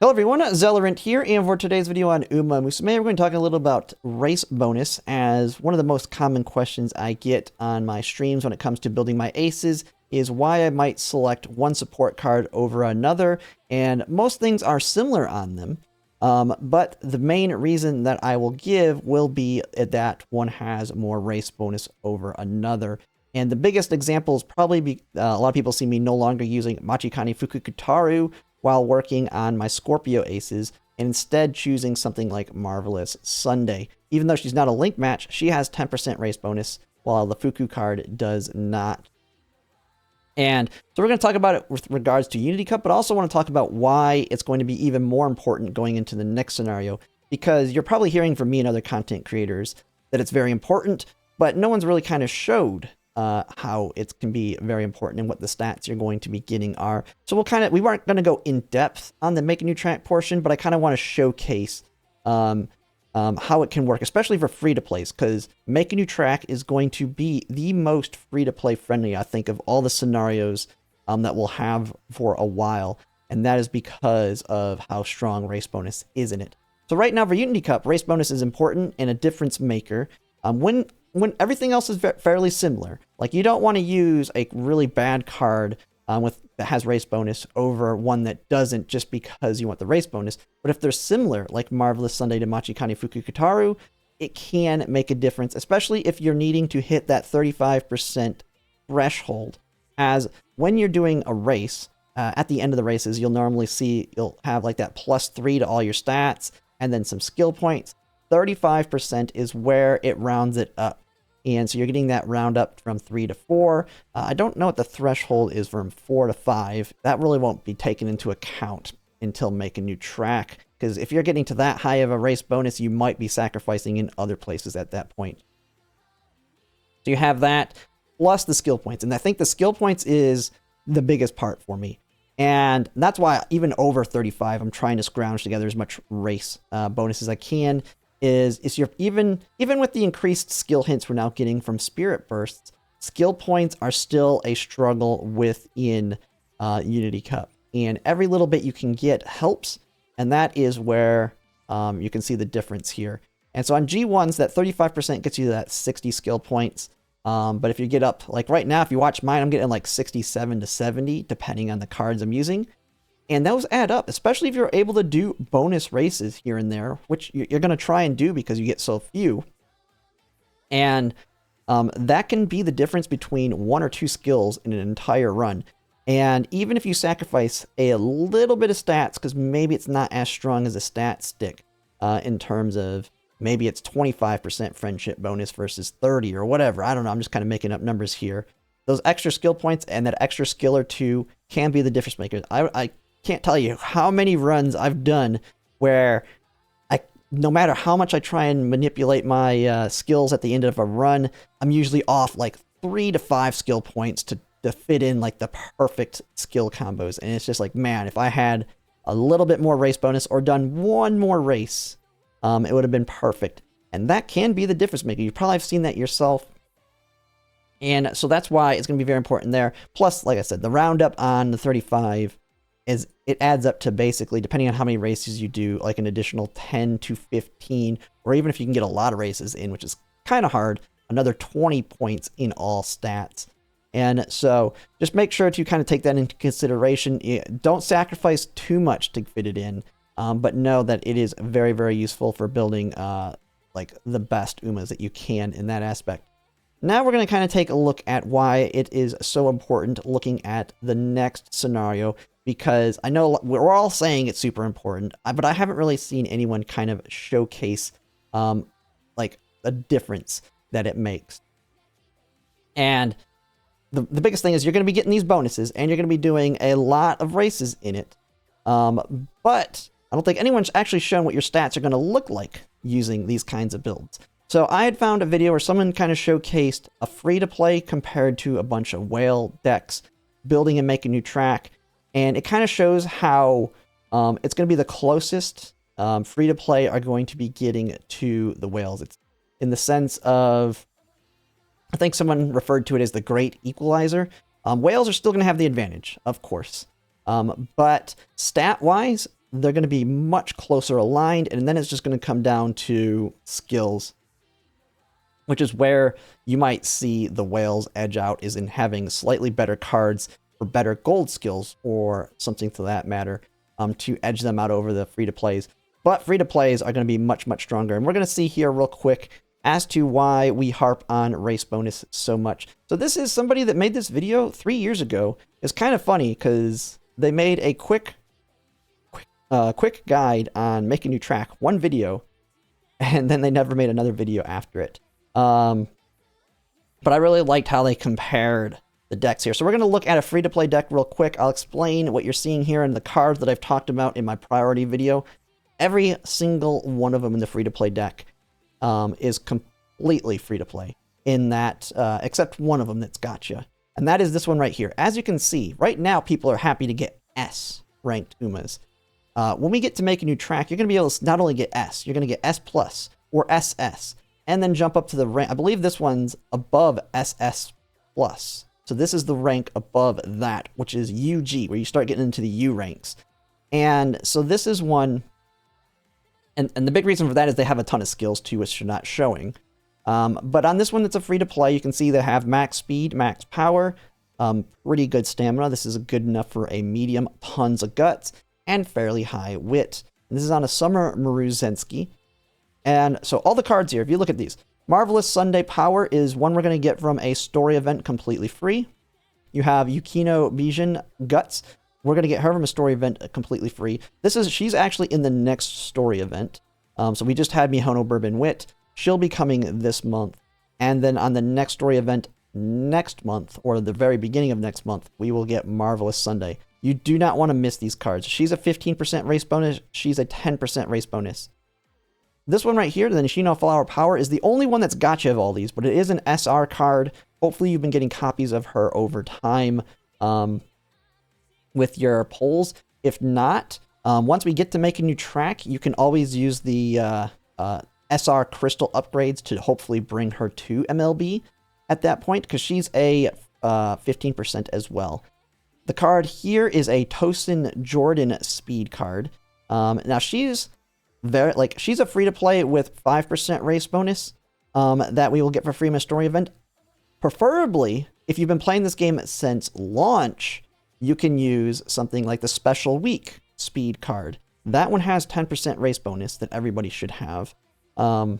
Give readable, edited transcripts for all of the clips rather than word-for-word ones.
Hello everyone, Zellerant here, and for today's video on Umamusume, we're going to talk a little about race bonus, as one of the most common questions I get on my streams when it comes to building my aces is why I might select one support card over another, and most things are similar on them, but the main reason that I will give will be that one has more race bonus over another. And the biggest example is probably a lot of people see me no longer using Machikani Fukukutaru while working on my Scorpio aces, and instead choosing something like Marvelous Sunday. Even though she's not a link match, she has 10% race bonus, while the Fuku card does not. And so we're going to talk about it with regards to Unity Cup, but also want to talk about why it's going to be even more important going into the next scenario, because you're probably hearing from me and other content creators that it's very important, but no one's really kind of showed how it can be very important and what the stats you're going to be getting are. So we weren't going to go in depth on the make a new track portion, but I kind of want to showcase how it can work, especially for free to plays, because make a new track is going to be the most free to play friendly, I think, of all the scenarios that we'll have for a while. And that is because of how strong race bonus is in it. So right now for Unity Cup, race bonus is important and a difference maker. When everything else is fairly similar, like you don't want to use a really bad card that has race bonus over one that doesn't just because you want the race bonus. But if they're similar, like Marvelous Sunday to Machikani Fukukutaru, it can make a difference, especially if you're needing to hit that 35% threshold. As when you're doing a race, at the end of the races, you'll have like that +3 to all your stats and then some skill points. 35% is where it rounds it up. And so you're getting that round up from 3 to 4. I don't know what the threshold is from 4 to 5. That really won't be taken into account until make a new track. Because if you're getting to that high of a race bonus, you might be sacrificing in other places at that point. So you have that, plus the skill points. And I think the skill points is the biggest part for me. And that's why even over 35, I'm trying to scrounge together as much race bonus as I can. Is you're even with the increased skill hints we're now getting from Spirit Bursts, skill points are still a struggle within Unity Cup. And every little bit you can get helps, and that is where you can see the difference here. And so on G1s, that 35% gets you that 60 skill points. But if you get up, like right now, if you watch mine, I'm getting like 67 to 70, depending on the cards I'm using. And those add up, especially if you're able to do bonus races here and there, which you're going to try and do because you get so few. And that can be the difference between 1 or 2 skills in an entire run. And even if you sacrifice a little bit of stats, because maybe it's not as strong as a stat stick in terms of maybe it's 25% friendship bonus versus 30 or whatever. I don't know. I'm just kind of making up numbers here. Those extra skill points and that extra skill or 2 can be the difference maker. I can't tell you how many runs I've done where no matter how much I try and manipulate my skills at the end of a run, I'm usually off like 3 to 5 skill points to fit in like the perfect skill combos. And it's just like, man, if I had a little bit more race bonus or done one more race, it would have been perfect. And that can be the difference maker. You probably have seen that yourself. And so that's why it's going to be very important there. Plus, like I said, the roundup on the 35 it adds up to basically, depending on how many races you do, like an additional 10 to 15, or even if you can get a lot of races in, which is kind of hard, another 20 points in all stats. And so just make sure to kind of take that into consideration. Don't sacrifice too much to fit it in, but know that it is very, very useful for building like the best Umas that you can in that aspect. Now we're going to kind of take a look at why it is so important looking at the next scenario, because I know we're all saying it's super important, but I haven't really seen anyone kind of showcase like a difference that it makes. And the biggest thing is you're going to be getting these bonuses, and you're going to be doing a lot of races in it. But I don't think anyone's actually shown what your stats are going to look like using these kinds of builds. So I had found a video where someone kind of showcased a free-to-play compared to a bunch of whale decks, building and make a new track. And it kind of shows how it's going to be the closest free-to-play are going to be getting to the whales. It's in the sense of, I think someone referred to it as the great equalizer. Whales are still going to have the advantage, of course. But stat-wise, they're going to be much closer aligned, and then it's just going to come down to skills, which is where you might see the whales edge out, is in having slightly better cards or better gold skills or something to that matter, to edge them out over the free-to-plays. But free-to-plays are going to be much, much stronger. And we're going to see here real quick as to why we harp on race bonus so much. So this is somebody that made this video 3 years ago. It's kind of funny because they made a quick guide on Make a New Track, one video, and then they never made another video after it. But I really liked how they compared the decks here. So we're going to look at a free-to-play deck real quick. I'll explain what you're seeing here in the cards that I've talked about in my priority video. Every single one of them in the free-to-play deck is completely free-to-play in that, except one of them that's gotcha. And that is this one right here. As you can see, right now people are happy to get S-ranked Umas. When we get to Make a New Track, you're going to be able to not only get S, you're going to get S+, or SS, and then jump up to the rank. I believe this one's above SS+. So this is the rank above that, which is UG, where you start getting into the U ranks. And so this is one, and the big reason for that is they have a ton of skills too, which you're not showing. But on this one that's a free-to-play, you can see they have max speed, max power, pretty good stamina. This is good enough for a medium, tons of guts, and fairly high wit. And this is on a Summer Maruzensky. And so all the cards here, if you look at these, Marvelous Sunday Power is one we're going to get from a story event completely free. You have Yukino Bijin Guts. We're going to get her from a story event completely free. She's actually in the next story event. So we just had Mihono Bourbon Wit. She'll be coming this month. And then on the next story event next month, or the very beginning of next month, we will get Marvelous Sunday. You do not want to miss these cards. She's a 15% race bonus. She's a 10% race bonus. This one right here, the Nishino Flower Power, is the only one that's gotcha of all these, but it is an SR card. Hopefully you've been getting copies of her over time with your polls. If not, once we get to Make a New Track, you can always use the SR crystal upgrades to hopefully bring her to MLB at that point, because she's a 15% as well. The card here is a Tosin Jordan speed card. Now she's she's a free-to-play with 5% race bonus that we will get for free in a story event. Preferably, if you've been playing this game since launch, you can use something like the Special Week speed card. That one has 10% race bonus that everybody should have. So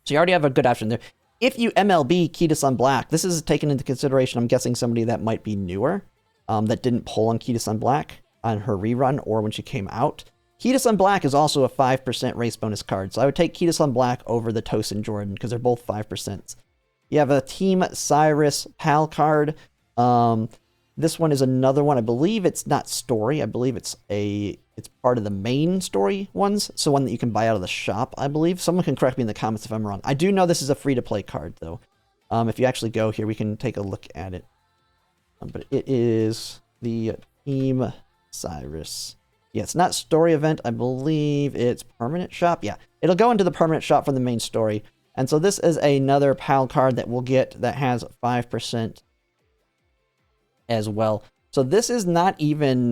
you already have a good option there. If you MLB Kita-san Black, this is taken into consideration, I'm guessing somebody that might be newer, that didn't pull on Kita-san Black on her rerun or when she came out. Kita-san Black is also a 5% race bonus card, so I would take Kita-san Black over the Tosin Jordan because they're both 5%. You have a Team Cyrus PAL card. This one is another one. I believe it's not story. I believe it's part of the main story ones, so one that you can buy out of the shop, I believe. Someone can correct me in the comments if I'm wrong. I do know this is a free-to-play card, though. If you actually go here, we can take a look at it. But it is the Team Cyrus. Yeah, it's not story event. I believe it's permanent shop. Yeah, it'll go into the permanent shop from the main story. And so this is another PAL card that we'll get that has 5% as well. So this is not even...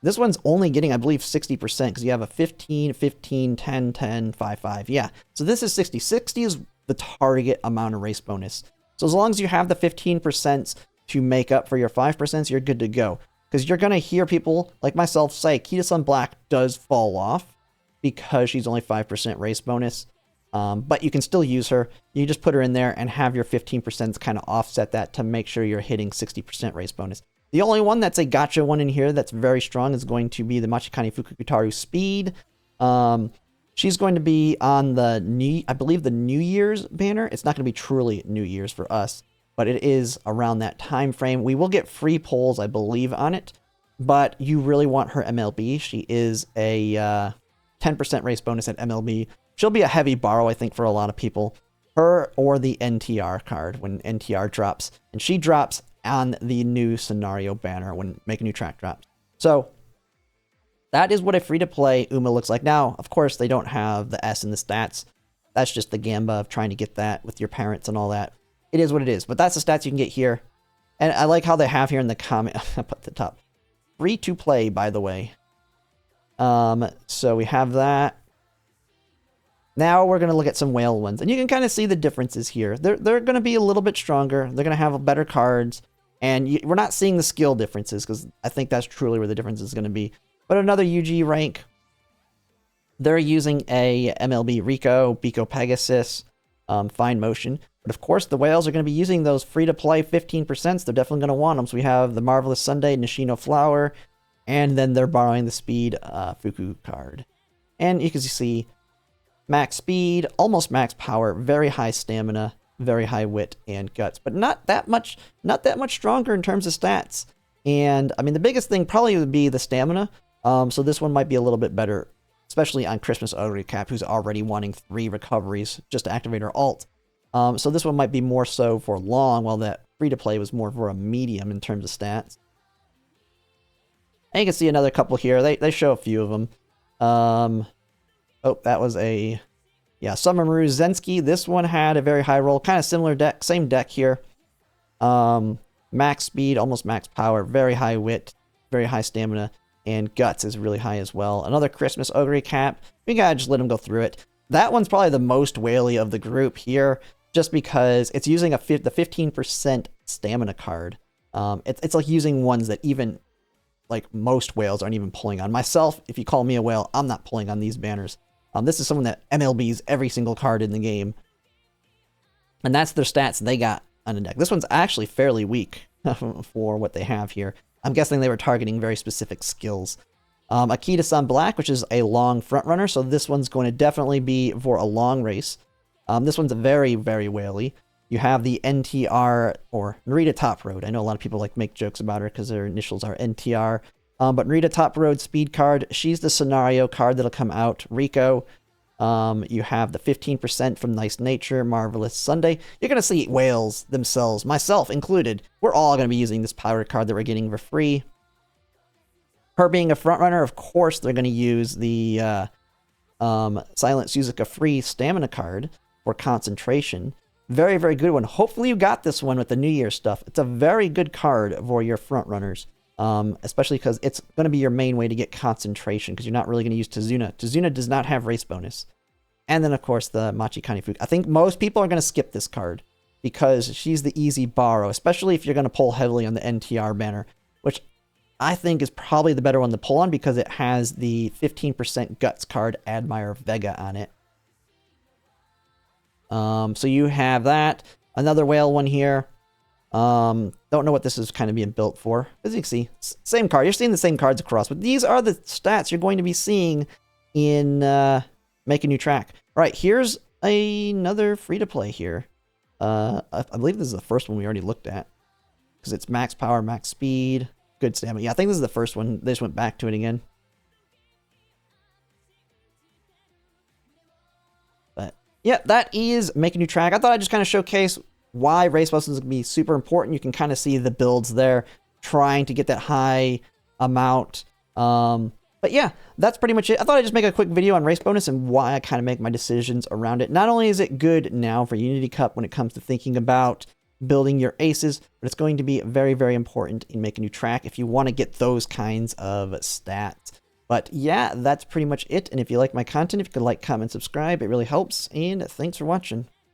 this one's only getting, I believe, 60% because you have a 15, 15, 10, 10, 5, 5. Yeah, so this is 60. 60 is the target amount of race bonus. So as long as you have the 15% to make up for your 5%, you're good to go. Because you're going to hear people like myself say, Kita-san Black does fall off because she's only 5% race bonus. But you can still use her. You just put her in there and have your 15% kind of offset that to make sure you're hitting 60% race bonus. The only one that's a gotcha one in here that's very strong is going to be the Machikani Fukukutaru Speed. She's going to be on the I believe the New Year's banner. It's not going to be truly New Year's for us, but it is around that time frame. We will get free polls, I believe, on it, but you really want her MLB. She is a 10% race bonus at MLB. She'll be a heavy borrow, I think, for a lot of people. Her or the NTR card when NTR drops, and she drops on the new scenario banner when Make a New Track drops. So that is what a free-to-play Uma looks like. Now, of course, they don't have the S in the stats. That's just the gamba of trying to get that with your parents and all that. It is what it is, but that's the stats you can get here. And I like how they have here in the comment up at the top. Free to play, by the way. So we have that. Now we're going to look at some whale ones, and you can kind of see the differences here. They're going to be a little bit stronger. They're going to have better cards, and we're not seeing the skill differences because I think that's truly where the difference is going to be. But another UG rank, they're using a MLB Rico, Biko Pegasus, Fine Motion. But of course, the whales are going to be using those free-to-play 15%. They're definitely going to want them. So we have the Marvelous Sunday, Nishino Flower, and then they're borrowing the Speed Fuku card. And you can see max speed, almost max power, very high stamina, very high wit and guts, but not that much stronger in terms of stats. And I mean, the biggest thing probably would be the stamina. So this one might be a little bit better, especially on Christmas Ogre Cap, who's already wanting 3 recoveries just to activate her ult. So this one might be more so for long, while that free-to-play was more for a medium in terms of stats. And you can see another couple here. They show a few of them. Oh, that was a... Yeah, Summermaru Zensky. This one had a very high roll. Kind of similar deck. Same deck here. Max speed, almost max power. Very high wit. Very high stamina. And guts is really high as well. Another Christmas Ogre Cap. We gotta just let him go through it. That one's probably the most whaley of the group here, just because it's using the 15% stamina card. It's like using ones that even like most whales aren't even pulling on. Myself, if you call me a whale, I'm not pulling on these banners. This is someone that MLBs every single card in the game. And that's their stats they got on the deck. This one's actually fairly weak for what they have here. I'm guessing they were targeting very specific skills. Akita-san Black, which is a long front runner, so this one's going to definitely be for a long race. This one's very, very whaley. You have the NTR, or Narita Top Road. I know a lot of people like make jokes about her because their initials are NTR. But Narita Top Road speed card, she's the scenario card that'll come out. Rico, you have the 15% from Nice Nature, Marvelous Sunday. You're going to see whales themselves, myself included. We're all going to be using this power card that we're getting for free. Her being a front runner, of course, they're going to use the Silent Suzuka free stamina card for concentration. Very, very good one. Hopefully you got this one with the New Year stuff. It's a very good card for your front runners. Especially because it's going to be your main way to get concentration, because you're not really going to use Tazuna. Tazuna does not have race bonus. And then, of course, the Machikani Fuku. I think most people are going to skip this card because she's the easy borrow, especially if you're going to pull heavily on the NTR banner, which I think is probably the better one to pull on because it has the 15% Guts card, Admire Vega, on it. So you have that. Another whale one here. Don't know what this is kind of being built for. As you can see, same card. You're seeing the same cards across, but these are the stats you're going to be seeing in Make a New Track. All right, here's another free-to-play here. I believe this is the first one we already looked at because it's max power, max speed, good stamina. Yeah, I think this is the first one. They just went back to it again. But yeah, that is Make a New Track. I thought I'd just kind of showcase why race buses is going to be super important. You can kind of see the builds there, trying to get that high amount. But yeah, that's pretty much it. I thought I'd just make a quick video on race bonus and why I kind of make my decisions around it. Not only is it good now for Unity Cup when it comes to thinking about building your aces, but it's going to be very, very important in Make a New Track if you want to get those kinds of stats. But yeah, that's pretty much it. And if you like my content, if you could like, comment, subscribe, it really helps. And thanks for watching.